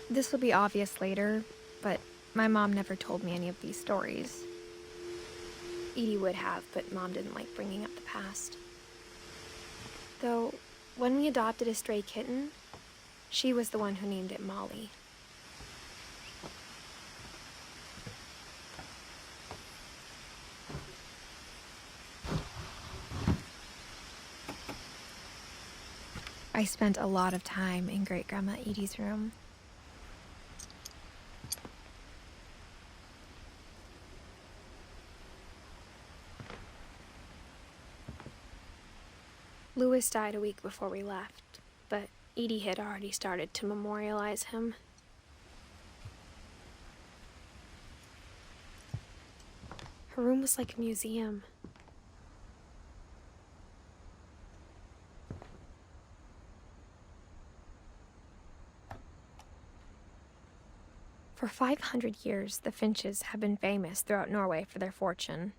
This will be obvious later, but my mom never told me any of these stories. Edie would have, but Mom didn't like bringing up the past. Though, when we adopted a stray kitten, she was the one who named it Molly. I spent a lot of time in Great-Grandma Edie's room. Louis died a week before we left, but Edie had already started to memorialize him. Her room was like a museum. For 500 years, the Finches have been famous throughout Norway for their fortune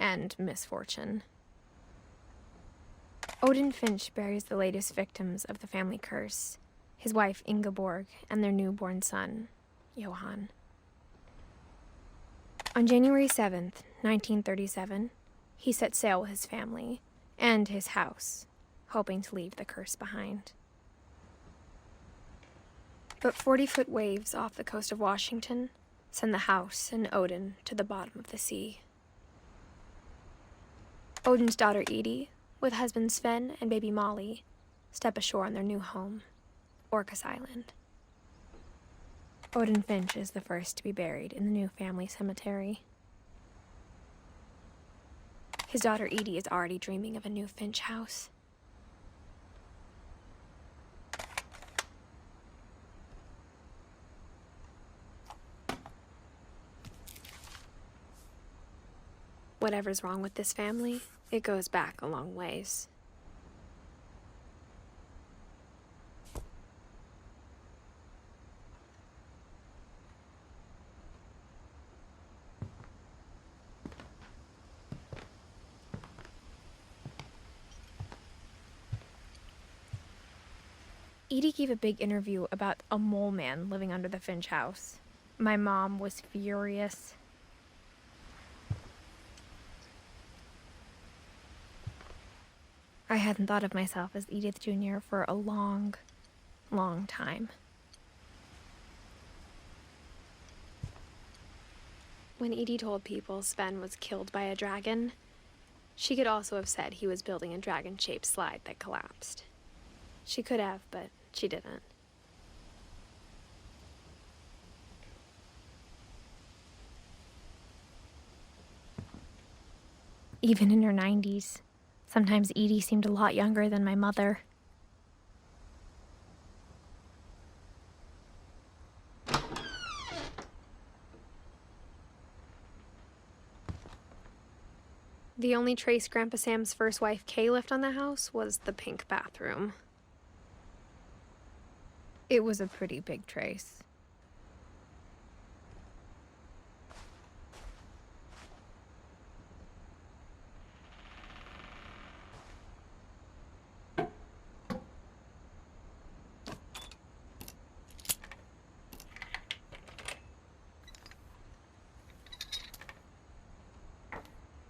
and misfortune. Odin Finch buries the latest victims of the family curse, his wife Ingeborg and their newborn son, Johan. On January 7th, 1937, he set sail with his family and his house, hoping to leave the curse behind. But 40-foot waves off the coast of Washington send the house and Odin to the bottom of the sea. Odin's daughter Edie, with husband Sven and baby Molly, step ashore on their new home, Orcas Island. Odin Finch is the first to be buried in the new family cemetery. His daughter Edie is already dreaming of a new Finch house. Whatever's wrong with this family, it goes back a long ways. Edie gave a big interview about a mole man living under the Finch house. My mom was furious. I hadn't thought of myself as Edith Jr. for a long, long time. When Edie told people Sven was killed by a dragon, she could also have said he was building a dragon-shaped slide that collapsed. She could have, but she didn't. Even in her 90s, sometimes Edie seemed a lot younger than my mother. The only trace Grandpa Sam's first wife Kay left on the house was the pink bathroom. It was a pretty big trace.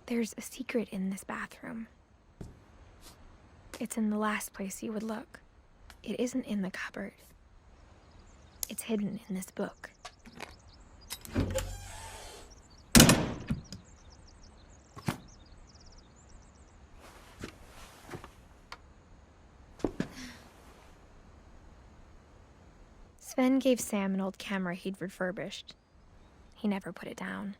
There's a secret in this bathroom. It's in the last place you would look. It isn't in the cupboard. It's hidden in this book. Sven gave Sam an old camera he'd refurbished. He never put it down.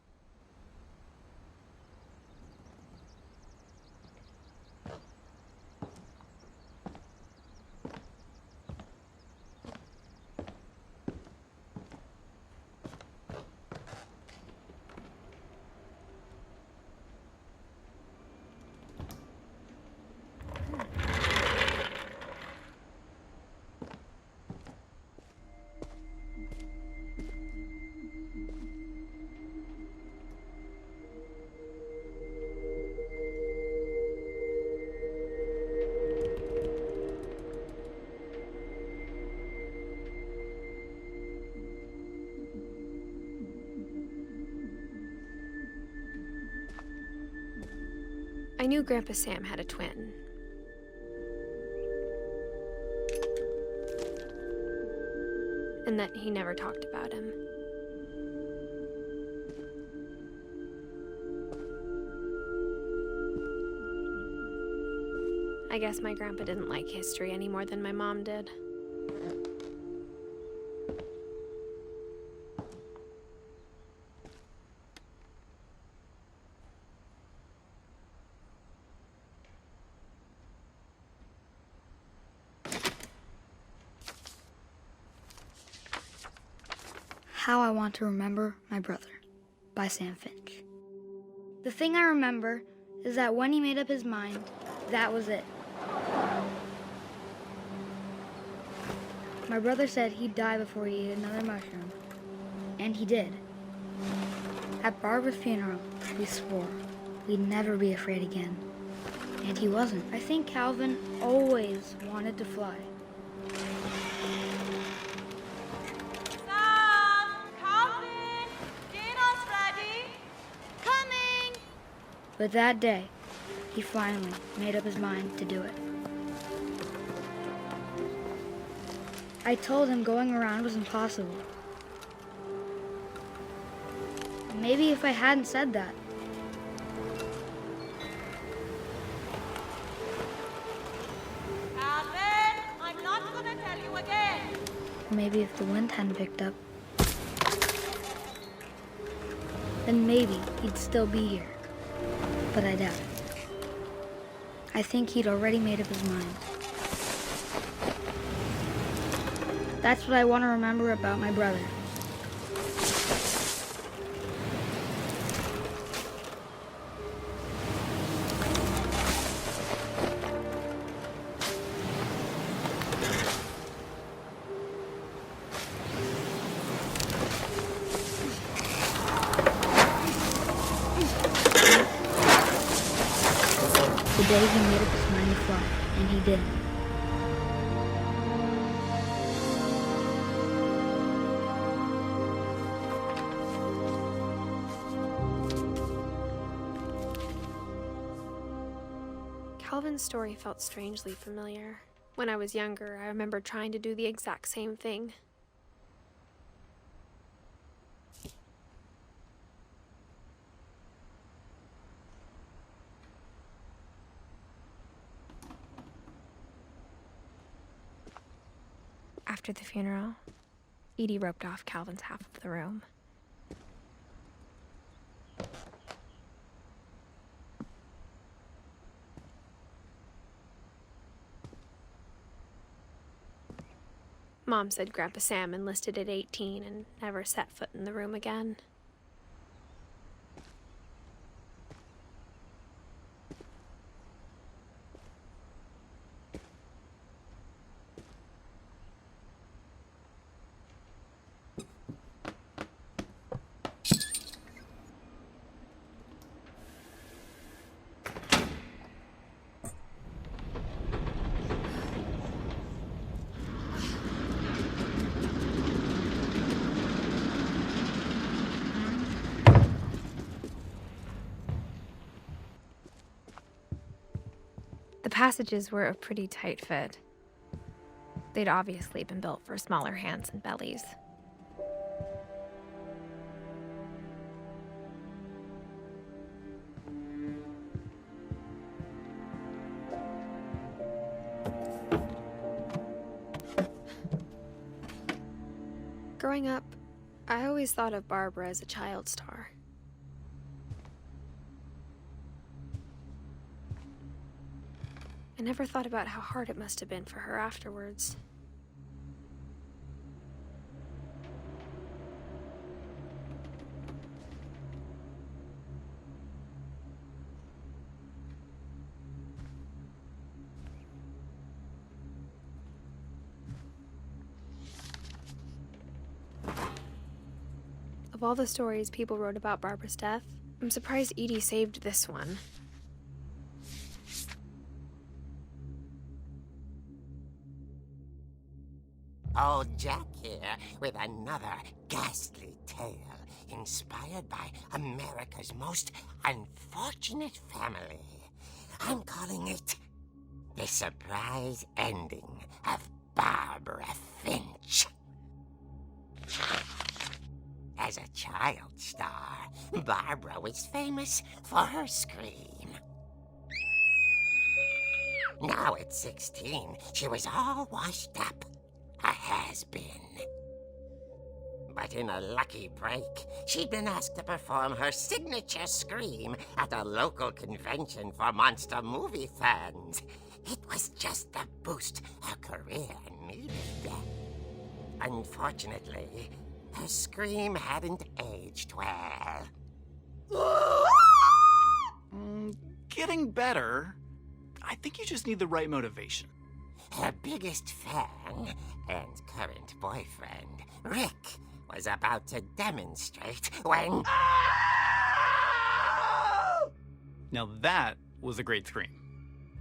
I knew Grandpa Sam had a twin. And that he never talked about him. I guess my grandpa didn't like history any more than my mom did. How I Want to Remember My Brother by Sam Finch. The thing I remember is that when he made up his mind, that was it. My brother said he'd die before he ate another mushroom, and he did. At Barbara's funeral, we swore we'd never be afraid again, and he wasn't. I think Calvin always wanted to fly. But that day, he finally made up his mind to do it. I told him going around was impossible. Maybe if I hadn't said that. Calvin, I'm not gonna tell you again. Maybe if the wind hadn't picked up, then maybe he'd still be here. But I doubt it. I think he'd already made up his mind. That's what I want to remember about my brother. The day he made up his mind to fly, and he did. Calvin's story felt strangely familiar. When I was younger, I remember trying to do the exact same thing. After the funeral, Edie roped off Calvin's half of the room. Mom said Grandpa Sam enlisted at 18 and never set foot in the room again. The passages were a pretty tight fit. They'd obviously been built for smaller hands and bellies. Growing up, I always thought of Barbara as a child star. I never thought about how hard it must have been for her afterwards. Of all the stories people wrote about Barbara's death, I'm surprised Edie saved this one. Old Jack here with another ghastly tale inspired by America's most unfortunate family. I'm calling it the surprise ending of Barbara Finch. As a child star, Barbara was famous for her scream. Now at 16, she was all washed up, a has-been. But in a lucky break, she'd been asked to perform her signature scream at a local convention for monster movie fans. It was just the boost her career needed. Unfortunately, her scream hadn't aged well. Getting better. I think you just need the right motivation. Her biggest fan and current boyfriend, Rick, was about to demonstrate when... Now that was a great scream.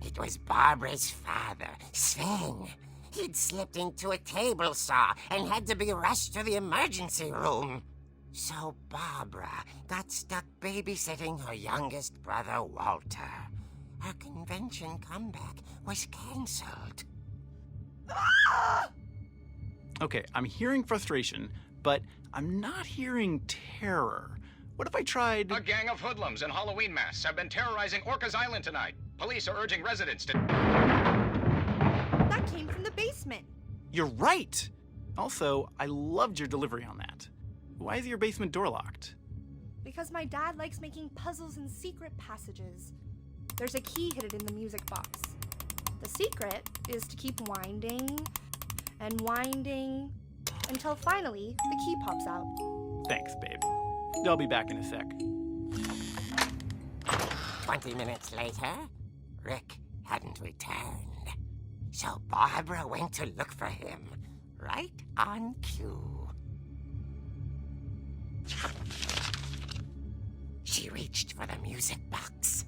It was Barbara's father, Sven. He'd slipped into a table saw and had to be rushed to the emergency room. So Barbara got stuck babysitting her youngest brother, Walter. Her convention comeback was cancelled. Okay, I'm hearing frustration, but I'm not hearing terror. What if I tried... A gang of hoodlums in Halloween masks have been terrorizing Orcas Island tonight. Police are urging residents to... That came from the basement. You're right! Also, I loved your delivery on that. Why is your basement door locked? Because my dad likes making puzzles and secret passages. There's a key hidden in the music box. The secret is to keep winding and winding until finally the key pops out. Thanks, babe. I'll be back in a sec. 20 minutes later, Rick hadn't returned. So Barbara went to look for him, right on cue. She reached for the music box.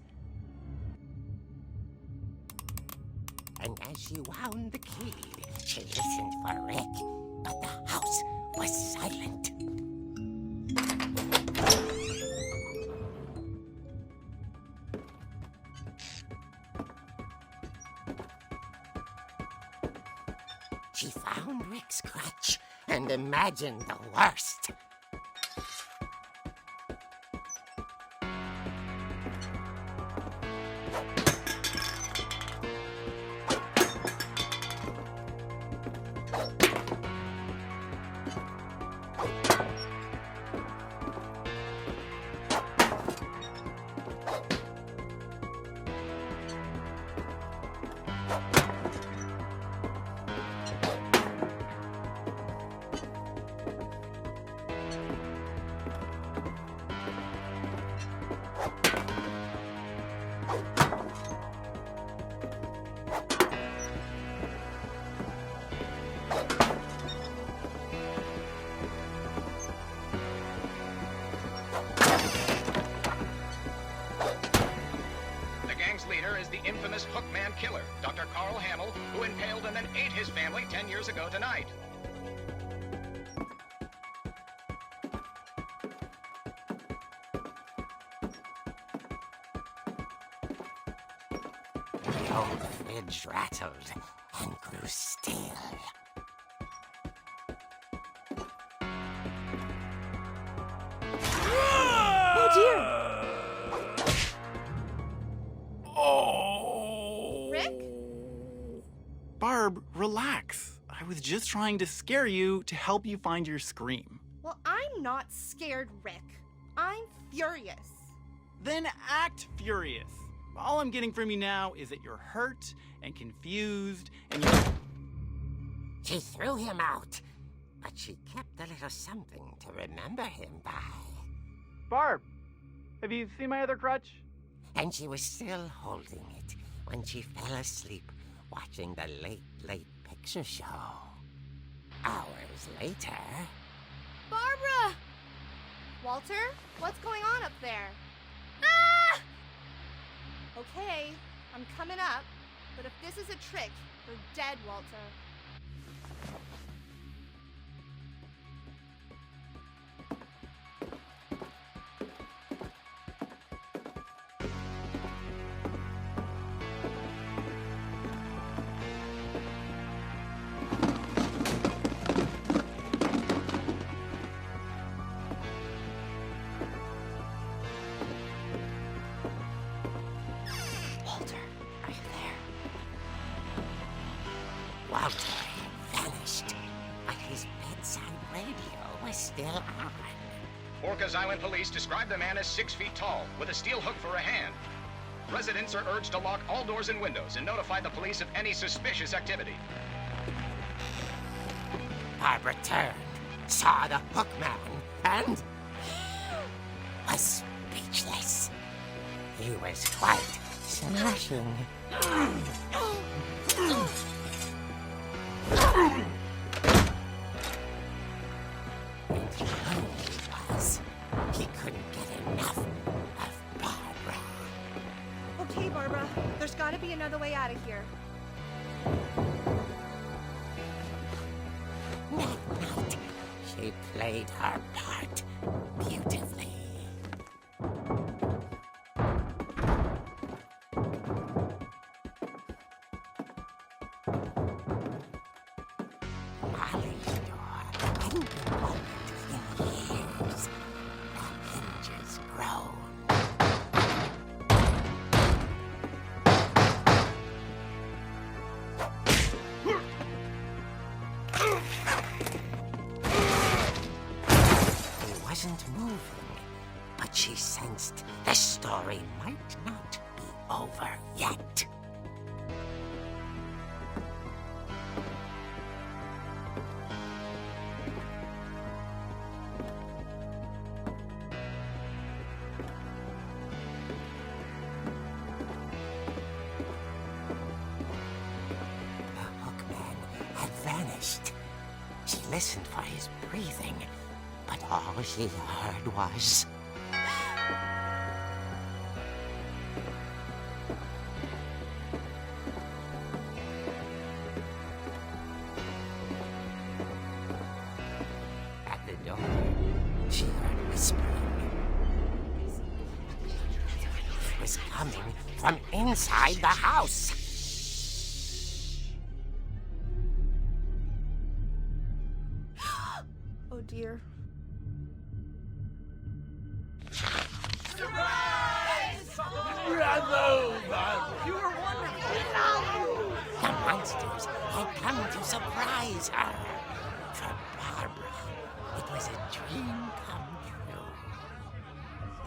And as she wound the key, she listened for Rick, but the house was silent. She found Rick's crutch and imagined the worst. Infamous Hookman killer, Dr. Carl Hamill, who impaled and then ate his family 10 years ago tonight. The old fridge rattled and grew still. Oh dear! Rick? Barb, relax. I was just trying to scare you to help you find your scream. Well, I'm not scared, Rick. I'm furious. Then act furious. All I'm getting from you now is that you're hurt and confused and you're... She threw him out, but she kept a little something to remember him by. Barb, have you seen my other crutch? And she was still holding it when she fell asleep watching the late picture show. Hours later... Barbara! Walter, what's going on up there? Ah! Okay, I'm coming up, but if this is a trick, you're dead, Walter. still on. Orcas Island police describe the man as 6 feet tall, with a steel hook for a hand. Residents are urged to lock all doors and windows and notify the police of any suspicious activity. Barbara turned, saw the hook man, and was speechless. He was quite smashing. And the only was, he couldn't get enough of Barbara. Okay, Barbara, there's gotta be another way out of here. That night, she played her part beautifully. Molly's door hadn't been opened in years. The hinges groaned. He wasn't moving, but she sensed the story might not be over yet. The hookman had vanished. She listened for his breathing, but all she heard was... At the door, she heard whispering. It was coming from inside the house. Oh dear. The monsters had come to surprise her. For Barbara, it was a dream come true.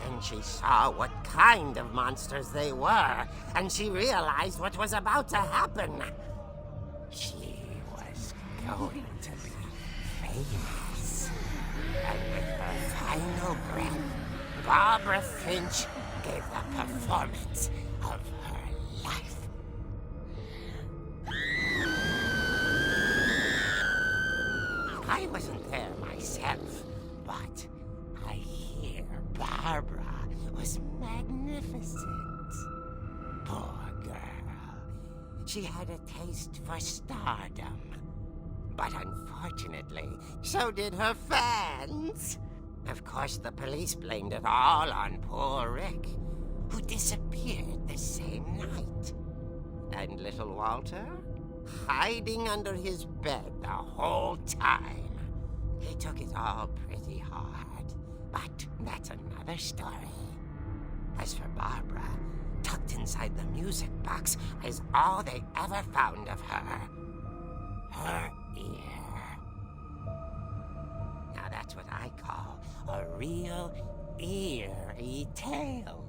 Then she saw what kind of monsters they were, and she realized what was about to happen. She was going to be famous. And with her final breath, Barbara Finch gave the performance of her life. I wasn't there myself, but I hear Barbara was magnificent. Poor girl. She had a taste for stardom. But unfortunately, so did her fans. Of course, the police blamed it all on poor Rick, who disappeared the same night. And little Walter? Hiding under his bed the whole time. He took it all pretty hard, but that's another story. As for Barbara, tucked inside the music box is all they ever found of her. Her ear. Now that's what I call a real eerie tale.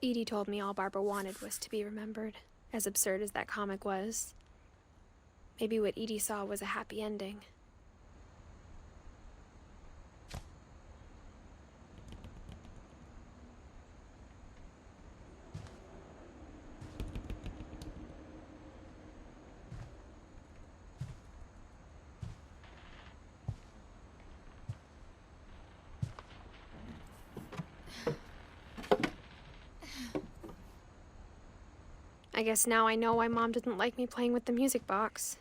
Edie told me all Barbara wanted was to be remembered, as absurd as that comic was. Maybe what Edie saw was a happy ending. I guess now I know why Mom didn't like me playing with the music box.